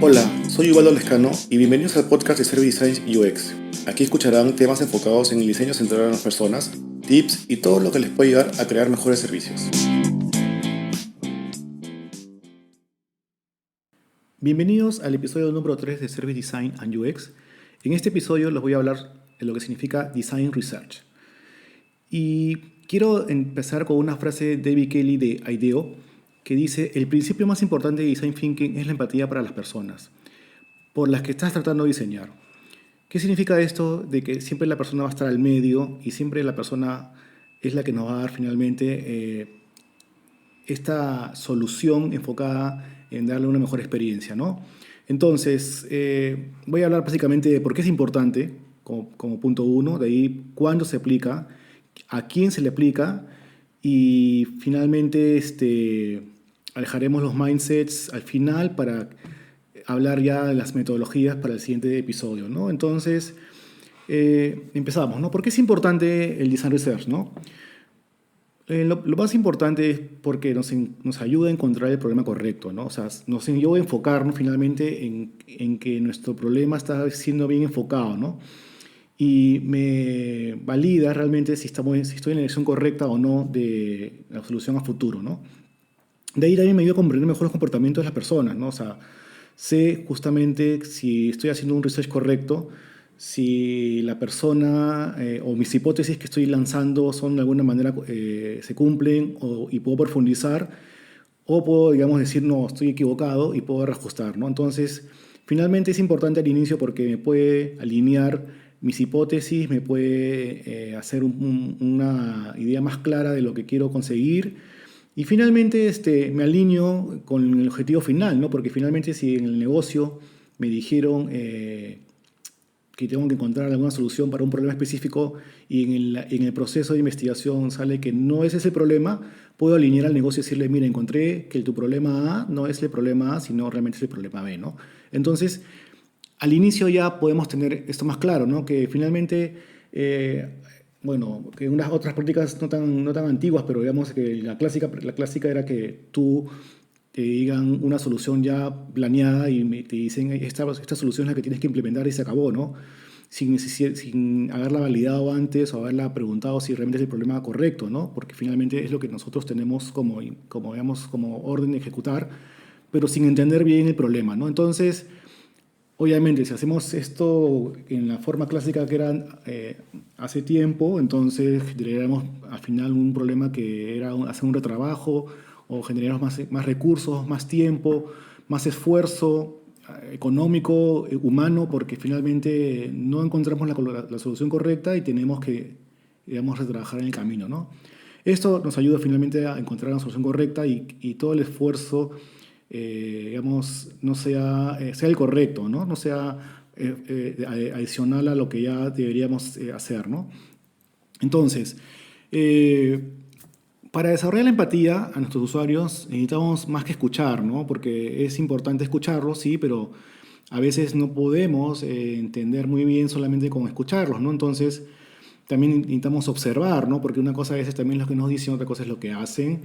Hola, soy Ubaldo Lescano y bienvenidos al podcast de Service Design UX. Aquí escucharán temas enfocados en el diseño centrado en las personas, tips y todo lo que les puede ayudar a crear mejores servicios. Bienvenidos al episodio número 3 de Service Design and UX. En este episodio les voy a hablar de lo que significa Design Research. Y quiero empezar con una frase de David Kelley de IDEO que dice: el principio más importante de Design Thinking es la empatía para las personas por las que estás tratando de diseñar. ¿Qué significa esto? De que siempre la persona va a estar al medio y siempre la persona es la que nos va a dar finalmente esta solución enfocada en darle una mejor experiencia, ¿no? Entonces, voy a hablar básicamente de por qué es importante, como punto uno, de ahí cuándo se aplica, a quién se le aplica y finalmente alejaremos los mindsets al final para hablar ya de las metodologías para el siguiente episodio, ¿no? Entonces, empezamos, ¿no? ¿Por qué es importante el Design Research, no? Lo más importante es porque nos ayuda a encontrar el problema correcto, ¿no? O sea, nos ayuda a enfocarnos finalmente en que nuestro problema está siendo bien enfocado, ¿no? Y me valida realmente si estoy en la dirección correcta o no de la solución a futuro, ¿no? De ahí también me ayuda a comprender mejor los comportamientos de las personas, ¿no? O sea, sé justamente si estoy haciendo un research correcto, si la persona o mis hipótesis que estoy lanzando son de alguna manera se cumplen y puedo profundizar o puedo, digamos, decir no, estoy equivocado y puedo reajustar, ¿no? Entonces, finalmente es importante al inicio porque me puede alinear mis hipótesis, me puede hacer una idea más clara de lo que quiero conseguir y finalmente me alineo con el objetivo final, ¿no? Porque finalmente si en el negocio me dijeron que tengo que encontrar alguna solución para un problema específico y en el proceso de investigación sale que no es ese el problema, puedo alinear al negocio y decirle, mira, encontré que tu problema A no es el problema A, sino realmente es el problema B, ¿no? Entonces, al inicio ya podemos tener esto más claro, ¿no? Que finalmente, bueno, que unas otras prácticas no tan antiguas, pero digamos que la clásica era que tú te digan una solución ya planeada y te dicen, esta solución es la que tienes que implementar y se acabó, ¿no? Sin haberla validado antes o haberla preguntado si realmente es el problema correcto, ¿no? Porque finalmente es lo que nosotros tenemos digamos, como orden de ejecutar, pero sin entender bien el problema, ¿no? Entonces, obviamente, si hacemos esto en la forma clásica que era hace tiempo, entonces generaríamos al final un problema que era hacer un retrabajo o generar más recursos, más tiempo, más esfuerzo económico, humano, porque finalmente no encontramos la solución correcta y tenemos que, digamos, retrabajar en el camino, ¿no? Esto nos ayuda finalmente a encontrar la solución correcta y todo el esfuerzo, digamos, no sea el correcto, ¿no? No sea adicional a lo que ya deberíamos hacer, ¿no? Entonces, eh, para desarrollar la empatía a nuestros usuarios necesitamos más que escuchar, ¿no? Porque es importante escucharlos, sí, pero a veces no podemos entender muy bien solamente con escucharlos, ¿no? Entonces, también necesitamos observar, ¿no? Porque una cosa a veces también es lo que nos dicen, otra cosa es lo que hacen.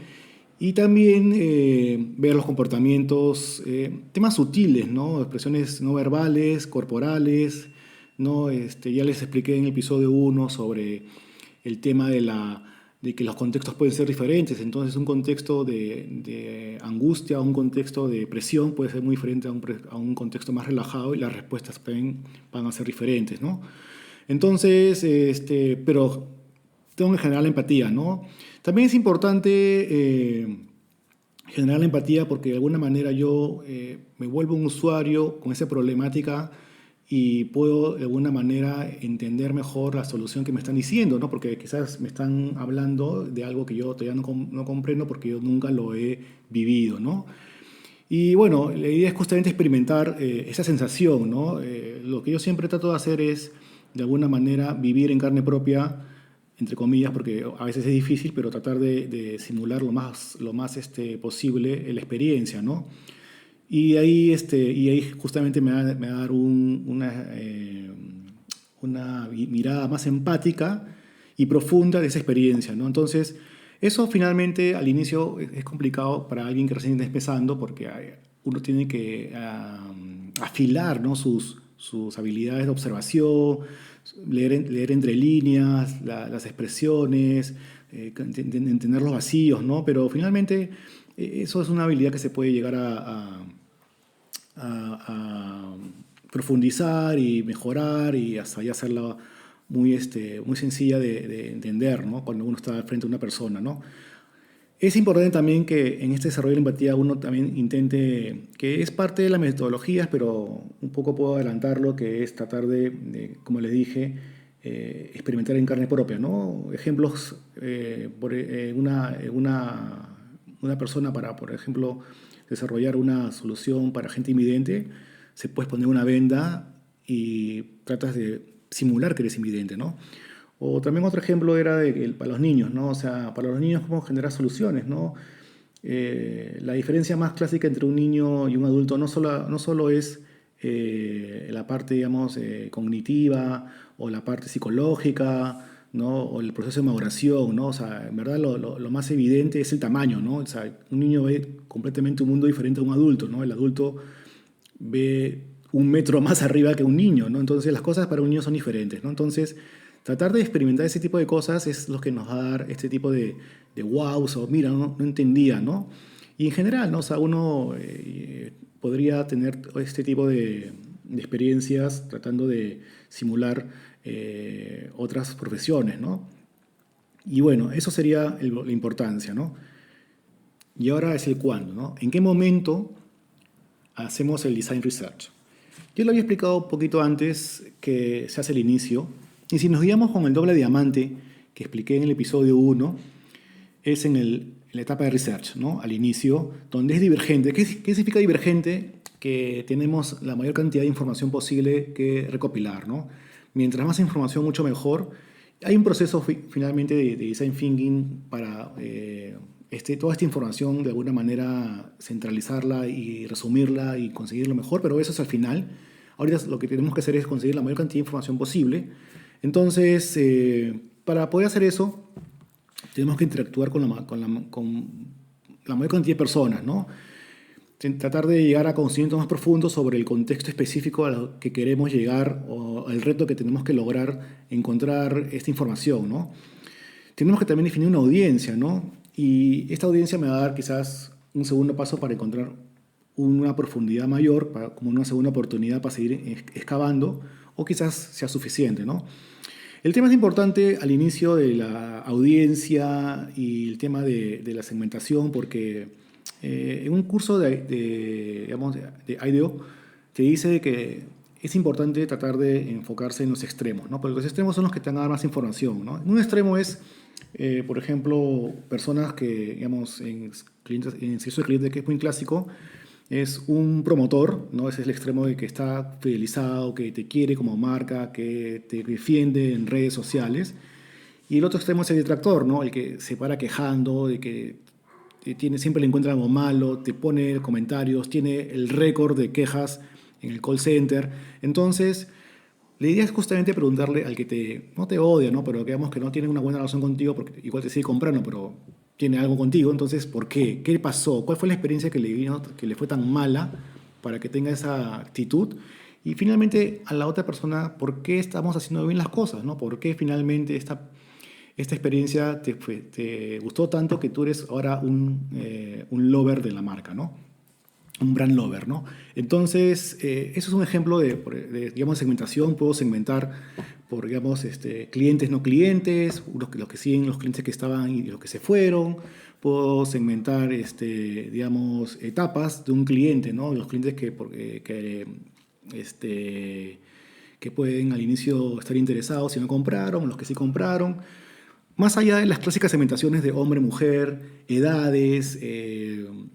Y también ver los comportamientos, temas sutiles, ¿no? Expresiones no verbales, corporales, ¿no? Ya les expliqué en el episodio uno sobre el tema de que los contextos pueden ser diferentes. Entonces, un contexto de angustia, un contexto de presión puede ser muy diferente a un contexto más relajado y las respuestas también van a ser diferentes, ¿no? Entonces, pero tengo que generar la empatía, ¿no? También es importante generar la empatía porque de alguna manera yo me vuelvo un usuario con esa problemática y puedo de alguna manera entender mejor la solución que me están diciendo, ¿no? Porque quizás me están hablando de algo que yo todavía no comprendo porque yo nunca lo he vivido, ¿no? Y bueno, la idea es justamente experimentar esa sensación, ¿no? Lo que yo siempre trato de hacer es, de alguna manera, vivir en carne propia, entre comillas, porque a veces es difícil, pero tratar de simular lo más posible la experiencia, ¿no? Y ahí justamente me va a dar una mirada más empática y profunda de esa experiencia, ¿no? Entonces, eso finalmente al inicio es complicado para alguien que recién está empezando porque uno tiene que afilar, ¿no? sus habilidades de observación, leer entre líneas, las expresiones, entender los vacíos, ¿no? Pero finalmente eso es una habilidad que se puede llegar a profundizar y mejorar y hasta ya hacerla muy sencilla de entender, ¿no? Cuando uno está frente a una persona, ¿no? Es importante también que en este desarrollo de la empatía uno también intente, que es parte de las metodologías, pero un poco puedo adelantarlo, que es tratar como les dije, experimentar en carne propia, ¿no? Ejemplos, una persona para, por ejemplo, desarrollar una solución para gente invidente, se puede poner una venda y tratas de simular que eres invidente, ¿no? O también otro ejemplo era para los niños, ¿no? O sea, para los niños cómo generar soluciones, ¿no? La diferencia más clásica entre un niño y un adulto no solo es la parte, digamos, cognitiva o la parte psicológica, ¿no? O el proceso de maduración, ¿no? O sea, en verdad lo más evidente es el tamaño, ¿no? O sea, un niño ve completamente un mundo diferente a un adulto, ¿no? El adulto ve un metro más arriba que un niño, ¿no? Entonces las cosas para un niño son diferentes, ¿no? Entonces tratar de experimentar ese tipo de cosas es lo que nos va a dar este tipo de wows o mira, no entendía, ¿no? Y en general, ¿no? O sea, uno podría tener este tipo de experiencias tratando de simular otras profesiones, ¿no? Y bueno, eso sería la importancia, ¿no? Y ahora es el cuándo, ¿no? ¿En qué momento hacemos el design research? Yo lo había explicado un poquito antes que se hace el inicio. Y si nos guiamos con el doble diamante que expliqué en el episodio 1, es en la etapa de research, ¿no? Al inicio, donde es divergente. ¿Qué significa divergente? Que tenemos la mayor cantidad de información posible que recopilar, ¿no? Mientras más información, mucho mejor. Hay un proceso finalmente de design thinking para toda esta información de alguna manera centralizarla y resumirla y conseguir lo mejor, pero eso es al final. Ahorita lo que tenemos que hacer es conseguir la mayor cantidad de información posible. Entonces, para poder hacer eso, tenemos que interactuar con la mayor cantidad de personas, ¿no? Tratar de llegar a conocimientos más profundos sobre el contexto específico a lo que queremos llegar o el reto que tenemos que lograr encontrar esta información, ¿no? Tenemos que también definir una audiencia, ¿no? Y esta audiencia me va a dar quizás un segundo paso para encontrar una profundidad mayor, como una segunda oportunidad para seguir excavando, o quizás sea suficiente, ¿no? El tema es importante al inicio de la audiencia y el tema de la segmentación, porque en un curso digamos, de IDEO te dice que es importante tratar de enfocarse en los extremos, ¿no? Porque los extremos son los que te van a dar más información, ¿no? En un extremo es, por ejemplo, personas que, digamos, en servicio de cliente, que es muy clásico, es un promotor, ¿no? Ese es el extremo de que está fidelizado, que te quiere como marca, que te defiende en redes sociales. Y el otro extremo es el detractor, ¿no? El que se para quejando, de que siempre le encuentra algo malo, te pone comentarios, tiene el récord de quejas en el call center. Entonces, la idea es justamente preguntarle al que no te odia, ¿no? Pero digamos que no tiene una buena relación contigo, porque igual te sigue comprando, pero tiene algo contigo. Entonces, ¿por qué? ¿Qué pasó? ¿Cuál fue la experiencia que le vino, que le fue tan mala para que tenga esa actitud? Y finalmente, a la otra persona, ¿por qué estamos haciendo bien las cosas, ¿no? ¿Por qué finalmente esta experiencia te gustó tanto que tú eres ahora un lover de la marca, ¿no? Un brand lover, ¿no? Entonces, eso es un ejemplo digamos, segmentación. Puedo segmentar por, digamos, clientes, no clientes, los que siguen, los clientes que estaban y los que se fueron. Puedo segmentar, digamos, etapas de un cliente, ¿no? Los clientes que pueden al inicio estar interesados si no compraron, los que sí compraron. Más allá de las clásicas segmentaciones de hombre-mujer, edades,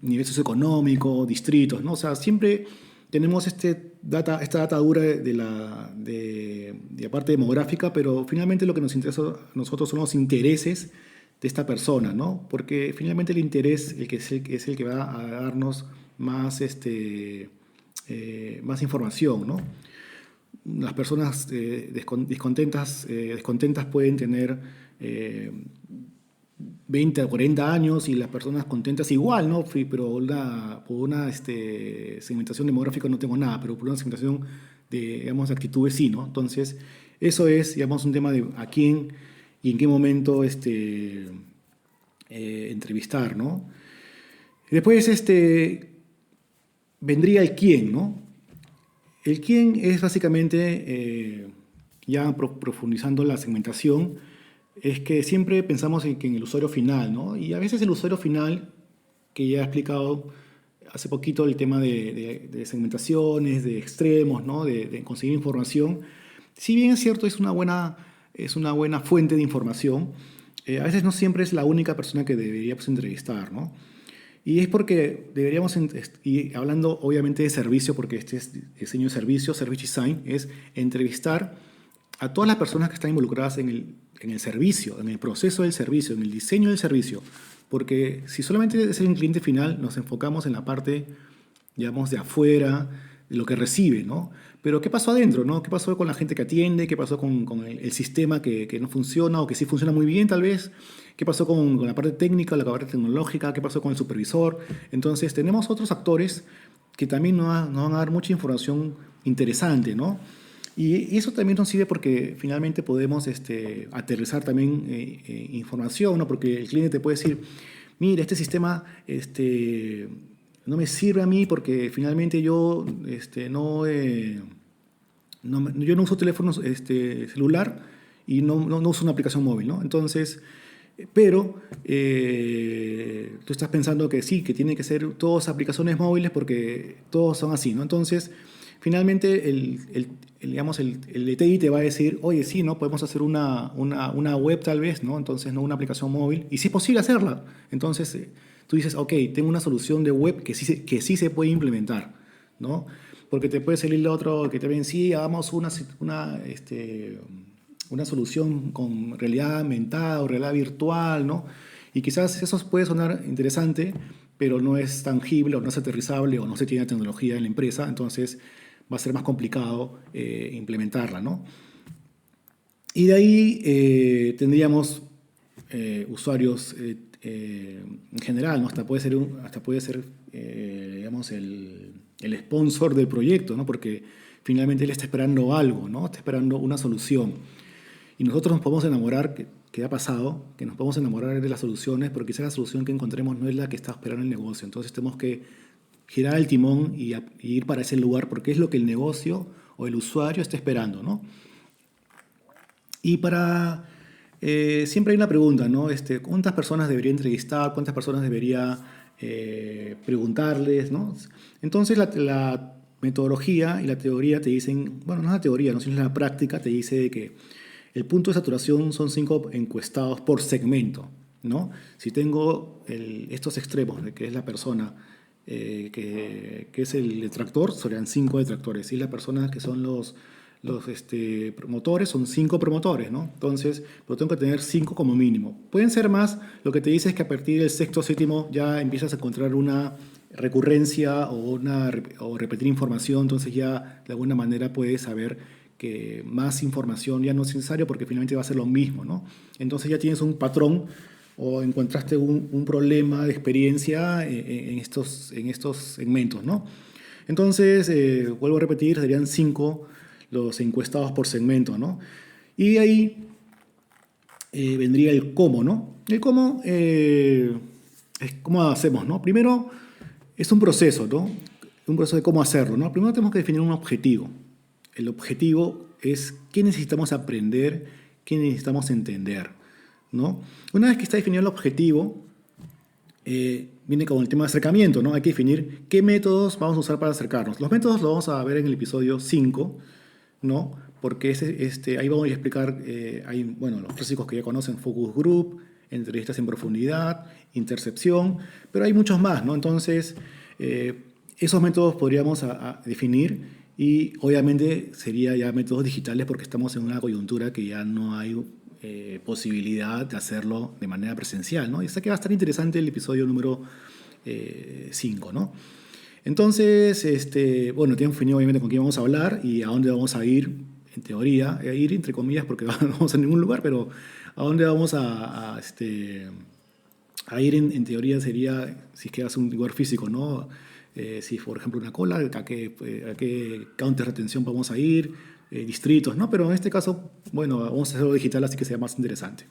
nivel socioeconómico, distritos, ¿no? O sea, siempre tenemos esta data dura de la parte demográfica, pero finalmente lo que nos interesa a nosotros son los intereses de esta persona, ¿no? Porque finalmente el interés es el que va a darnos más, más información, ¿no? Las personas descontentas pueden tener 20 o 40 años y las personas contentas igual, ¿no? Pero por una segmentación demográfica no tengo nada, pero por una segmentación de, digamos, actitudes sí, ¿no? Entonces, eso es, digamos, un tema de a quién y en qué momento entrevistar, ¿no? Después vendría el quién, ¿no? El quién es básicamente, ya profundizando la segmentación, es que siempre pensamos que en el usuario final, ¿no? Y a veces el usuario final, que ya he explicado hace poquito el tema de segmentaciones, de extremos, ¿no? De conseguir información, si bien es cierto, es una buena fuente de información, a veces no siempre es la única persona que deberíamos entrevistar, ¿no? Y es porque deberíamos, y hablando obviamente de servicio, porque este es diseño de servicio, service design, es entrevistar a todas las personas que están involucradas en el servicio, en el proceso del servicio, en el diseño del servicio. Porque si solamente es un cliente final, nos enfocamos en la parte, digamos, de afuera, de lo que recibe, ¿no? Pero ¿qué pasó adentro, no? ¿Qué pasó con la gente que atiende? ¿Qué pasó con el sistema que no funciona o que sí funciona muy bien tal vez? ¿Qué pasó con la parte técnica, la parte tecnológica? ¿Qué pasó con el supervisor? Entonces tenemos otros actores que también nos van a dar mucha información interesante, ¿no? Y eso también nos sirve porque finalmente podemos aterrizar también información, ¿no? Porque el cliente te puede decir, mira, este sistema no me sirve a mí porque finalmente yo yo no uso teléfono celular y no uso una aplicación móvil, ¿no? Entonces, pero tú estás pensando que sí, que tienen que ser todas aplicaciones móviles porque todos son así, ¿no? Entonces, finalmente digamos, el ETI te va a decir, oye, sí, ¿no? Podemos hacer una web tal vez, ¿no? Entonces, no una aplicación móvil. Y sí es posible hacerla. Entonces, tú dices, ok, tengo una solución de web que sí se puede implementar, ¿no? Porque te puede salir el otro que te ven, sí, hagamos una solución con realidad aumentada o realidad virtual, ¿no? Y quizás eso puede sonar interesante, pero no es tangible o no es aterrizable o no se tiene tecnología en la empresa, entonces va a ser más complicado implementarla, ¿no? Y de ahí tendríamos usuarios en general, ¿no? Hasta puede ser digamos, el sponsor del proyecto, ¿no? Porque finalmente él está esperando algo, ¿no? Está esperando una solución. Y nosotros nos podemos enamorar, que ha pasado, que nos podemos enamorar de las soluciones, porque quizás la solución que encontremos no es la que está esperando el negocio. Entonces tenemos que girar el timón y ir para ese lugar, porque es lo que el negocio o el usuario está esperando, ¿no? Y siempre hay una pregunta, ¿no? ¿Cuántas personas debería entrevistar? ¿Cuántas personas debería preguntarles, ¿no? Entonces la metodología y la teoría te dicen, bueno, no es la teoría, no, sino la práctica te dice que el punto de saturación son 5 encuestados por segmento, ¿no? Si tengo estos extremos, de que es la persona que es el detractor, serían 5 detractores. Y las personas que son los promotores, son 5 promotores, ¿no? Entonces, pero tengo que tener 5 como mínimo. Pueden ser más, lo que te dice es que a partir del sexto o séptimo ya empiezas a encontrar una recurrencia o repetir información, entonces ya de alguna manera puedes saber que más información ya no es necesario porque finalmente va a ser lo mismo, ¿no? Entonces ya tienes un patrón o encontraste un problema de experiencia en estos segmentos, ¿no? Entonces, vuelvo a repetir, serían 5 los encuestados por segmento, ¿no? Y de ahí vendría el cómo, ¿no? El cómo es cómo hacemos, ¿no? Primero es un proceso, ¿no? Un proceso de cómo hacerlo, ¿no? Primero tenemos que definir un objetivo. El objetivo es qué necesitamos aprender, qué necesitamos entender, ¿no? Una vez que está definido el objetivo, viene con el tema de acercamiento, ¿no? Hay que definir qué métodos vamos a usar para acercarnos. Los métodos los vamos a ver en el episodio 5, ¿no? Porque ahí vamos a explicar, hay, bueno, los clásicos que ya conocen, focus group, entrevistas en profundidad, intercepción, pero hay muchos más, ¿no? Entonces, esos métodos podríamos a definir y obviamente sería ya métodos digitales porque estamos en una coyuntura que ya no hay posibilidad de hacerlo de manera presencial, ¿no? Y sé que va a estar interesante el episodio número 5, ¿no? Entonces, bueno, tenemos definido obviamente con quién vamos a hablar y a dónde vamos a ir en teoría, ir entre comillas porque no vamos a ningún lugar, pero ¿a dónde vamos a ir en teoría sería si es que hace un lugar físico, ¿no? Si, por ejemplo, una cola, a qué counter de retención vamos a ir, distritos, ¿no? Pero en este caso, bueno, vamos a hacerlo digital, así que sea más interesante.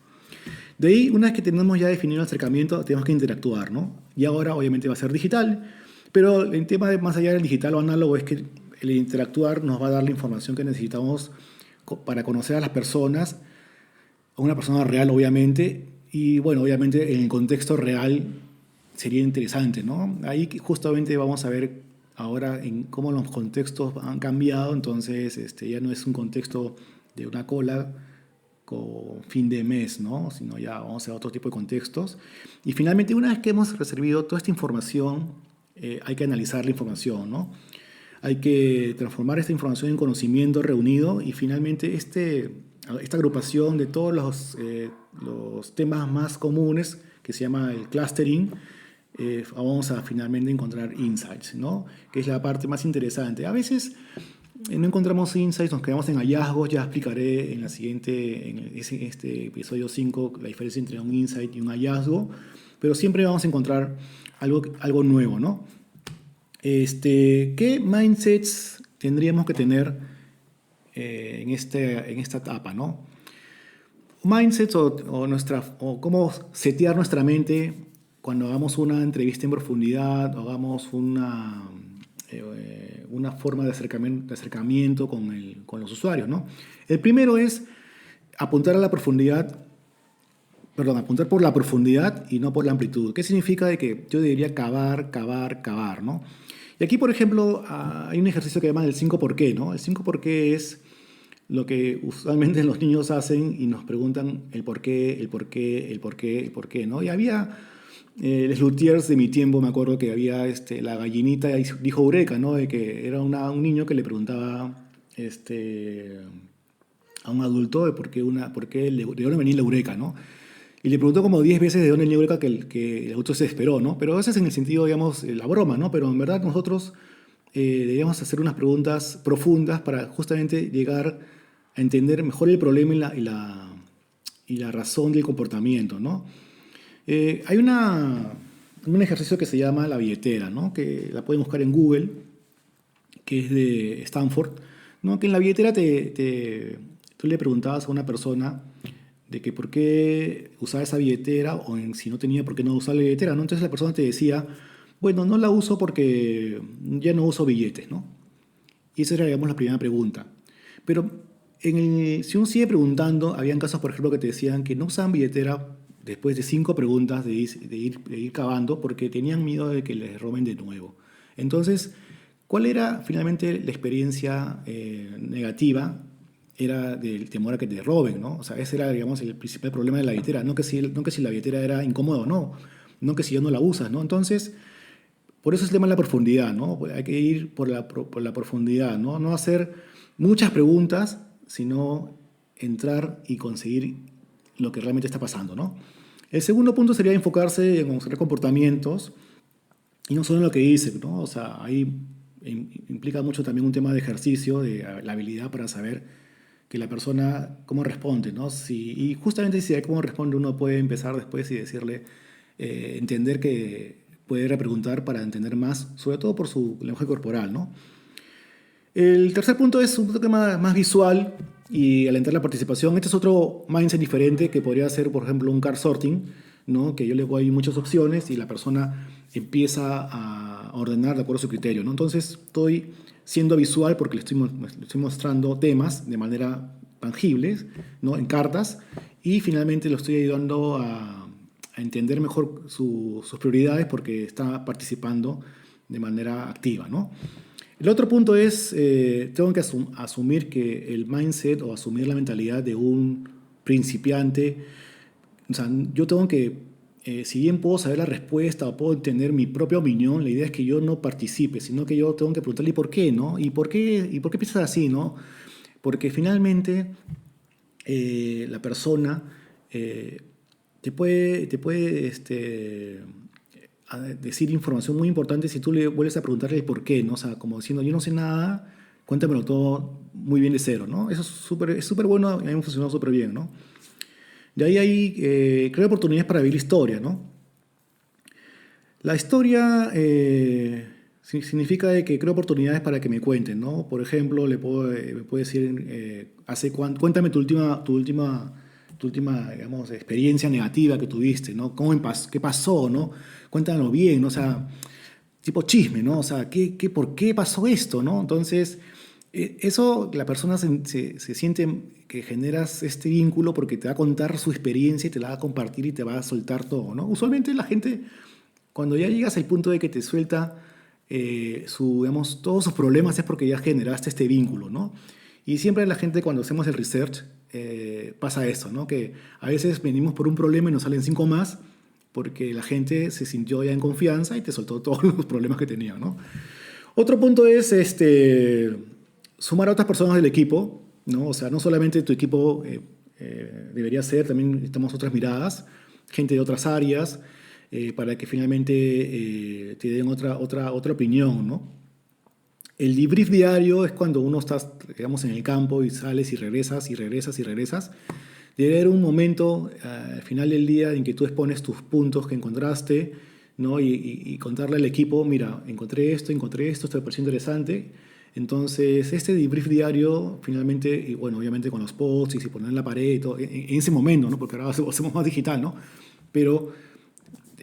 De ahí, una vez que tenemos ya definido el acercamiento, tenemos que interactuar, ¿no? Y ahora, obviamente, va a ser digital, pero el tema de más allá del digital o análogo es que el interactuar nos va a dar la información que necesitamos para conocer a las personas, a una persona real, obviamente, y bueno, obviamente en el contexto real sería interesante, ¿no? Ahí justamente vamos a ver ahora en cómo los contextos han cambiado, entonces ya no es un contexto de una cola con fin de mes, ¿no? Sino ya vamos a otro tipo de contextos. Y finalmente, una vez que hemos recibido toda esta información, hay que analizar la información, ¿no? Hay que transformar esta información en conocimiento reunido y finalmente esta agrupación de todos los temas más comunes, que se llama el clustering, vamos a finalmente encontrar insights, ¿no? Que es la parte más interesante. A veces no encontramos insights, nos quedamos en hallazgos. Ya explicaré en este episodio 5 la diferencia entre un insight y un hallazgo, pero siempre vamos a encontrar algo nuevo, ¿no? ¿Qué mindsets tendríamos que tener en esta etapa, ¿no? Mindsets o cómo setear nuestra mente cuando hagamos una entrevista en profundidad o hagamos una forma de acercamiento con los usuarios, ¿no? El primero es apuntar a la profundidad, perdón, apuntar por la profundidad y no por la amplitud. ¿Qué significa? De que yo debería cavar, ¿no? Y aquí, por ejemplo, hay un ejercicio que llaman el 5 por qué, ¿no? El 5 por qué es lo que usualmente los niños hacen y nos preguntan el por qué, el por qué, el por qué, el por qué, ¿no? Y había les luthiers de mi tiempo, me acuerdo que había la gallinita dijo Eureka, ¿no? De que era un niño que le preguntaba a un adulto de de dónde venía la Eureka, ¿no? Y le preguntó como 10 veces de dónde venía la Eureka que el adulto se esperó, ¿no? Pero eso es en el sentido, digamos, la broma, ¿no? Pero en verdad nosotros debíamos hacer unas preguntas profundas para justamente llegar a entender mejor el problema y la razón del comportamiento, ¿no? Hay un ejercicio que se llama la billetera, ¿no? Que la pueden buscar en Google, que es de Stanford, ¿no? Que en la billetera tú le preguntabas a una persona de que por qué usaba esa billetera o si no tenía por qué no usar la billetera, ¿no? Entonces la persona te decía, bueno, no la uso porque ya no uso billetes, ¿no? Y esa era, digamos, la primera pregunta. Pero si uno sigue preguntando, habían casos, por ejemplo, que te decían que no usaban billetera después de 5 preguntas de ir cavando porque tenían miedo de que les roben de nuevo. Entonces, ¿cuál era finalmente la experiencia negativa? Era del temor a que te roben, ¿no? O sea, ese era, digamos, el principal problema de la billetera. No que si la billetera era incómoda o no, no que si ya no la usas, ¿no? Entonces, por eso es el tema de la profundidad, ¿no? Hay que ir por la profundidad, ¿no? No hacer muchas preguntas, sino entrar y conseguir lo que realmente está pasando, ¿no? El segundo punto sería enfocarse en observar comportamientos y no solo en lo que dice, ¿no? O sea, ahí implica mucho también un tema de ejercicio, de la habilidad para saber que la persona cómo responde, ¿no? Y justamente si hay cómo responde, uno puede empezar después y decirle, entender que puede repreguntar para entender más, sobre todo por su lenguaje corporal, ¿no? El tercer punto es un toque más visual y alentar la participación. Este es otro mindset diferente que podría ser, por ejemplo, un card sorting, ¿no? Que yo le doy muchas opciones y la persona empieza a ordenar de acuerdo a su criterio, ¿no? Entonces estoy siendo visual porque le estoy mostrando temas de manera tangible, ¿no? En cartas, y finalmente lo estoy ayudando a entender mejor sus prioridades porque está participando de manera activa, ¿no? El otro punto es, tengo que asumir que el mindset o asumir la mentalidad de un principiante, o sea, yo tengo que, si bien puedo saber la respuesta o puedo tener mi propia opinión, la idea es que yo no participe, sino que yo tengo que preguntarle ¿por qué, no? Y por qué piensas así, no? Porque finalmente la persona te puede decir información muy importante si tú le vuelves a preguntarle el por qué, ¿no? O sea, como diciendo, yo no sé nada, cuéntamelo todo muy bien de cero, ¿no? Eso es súper bueno, a mí me ha funcionado súper bien, ¿no? De ahí hay, creo, oportunidades para vivir historia, ¿no? La historia significa de que creo oportunidades para que me cuenten, ¿no? Por ejemplo, me puede decir, cuéntame tu última, digamos, experiencia negativa que tuviste, ¿no? ¿Qué pasó, no? Cuéntanos bien, ¿no? O sea, tipo chisme, ¿no? O sea, por qué pasó esto, ¿no? Entonces, eso la persona se siente que generas este vínculo porque te va a contar su experiencia y te la va a compartir y te va a soltar todo, ¿no? Usualmente la gente cuando ya llegas al punto de que te suelta digamos, todos sus problemas es porque ya generaste este vínculo, ¿no? Y siempre la gente cuando hacemos el research pasa eso, ¿no? Que a veces venimos por un problema y nos salen cinco más porque la gente se sintió ya en confianza y te soltó todos los problemas que tenía, ¿no? Otro punto es sumar a otras personas del equipo, ¿no? O sea, no solamente tu equipo debería ser, también necesitamos otras miradas, gente de otras áreas, para que finalmente te den otra opinión, ¿no? El debrief diario es cuando uno está, digamos, en el campo y sales y regresas y regresas y regresas. Debe haber un momento al final del día en que tú expones tus puntos que encontraste, ¿no? Y contarle al equipo, mira, encontré esto, esto me pareció interesante. Entonces, este debrief diario, finalmente, y bueno, obviamente con los posts y poner en la pared, y todo, en ese momento, ¿no? Porque ahora hacemos más digital, ¿no? Pero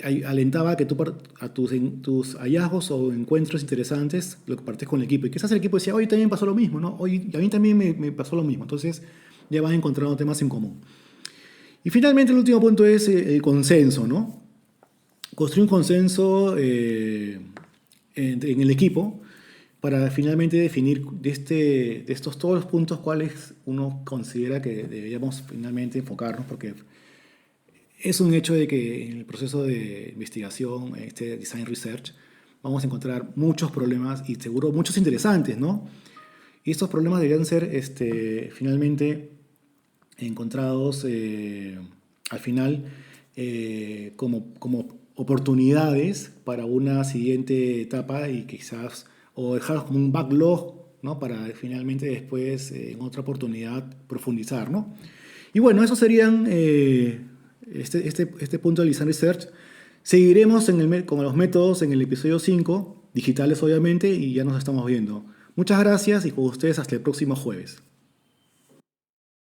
alentaba que tú a tus hallazgos o encuentros interesantes lo compartes con el equipo. Y quizás el equipo decía, hoy también pasó lo mismo, ¿no? Hoy a mí también me pasó lo mismo. Entonces ya van encontrando temas en común. Y finalmente el último punto es el consenso, ¿no? Construir un consenso en el equipo para finalmente definir de estos todos los puntos cuáles uno considera que deberíamos finalmente enfocarnos, porque es un hecho de que en el proceso de investigación, este design research, vamos a encontrar muchos problemas y seguro muchos interesantes, ¿no? Y estos problemas deberían ser finalmente encontrados al final como oportunidades para una siguiente etapa y quizás, o dejarlos como un backlog, ¿no? Para finalmente después en otra oportunidad profundizar, ¿no? Y bueno, esos serían este punto del design research. Seguiremos con los métodos en el episodio 5 digitales obviamente, y ya nos estamos viendo. Muchas gracias y con ustedes hasta el próximo jueves.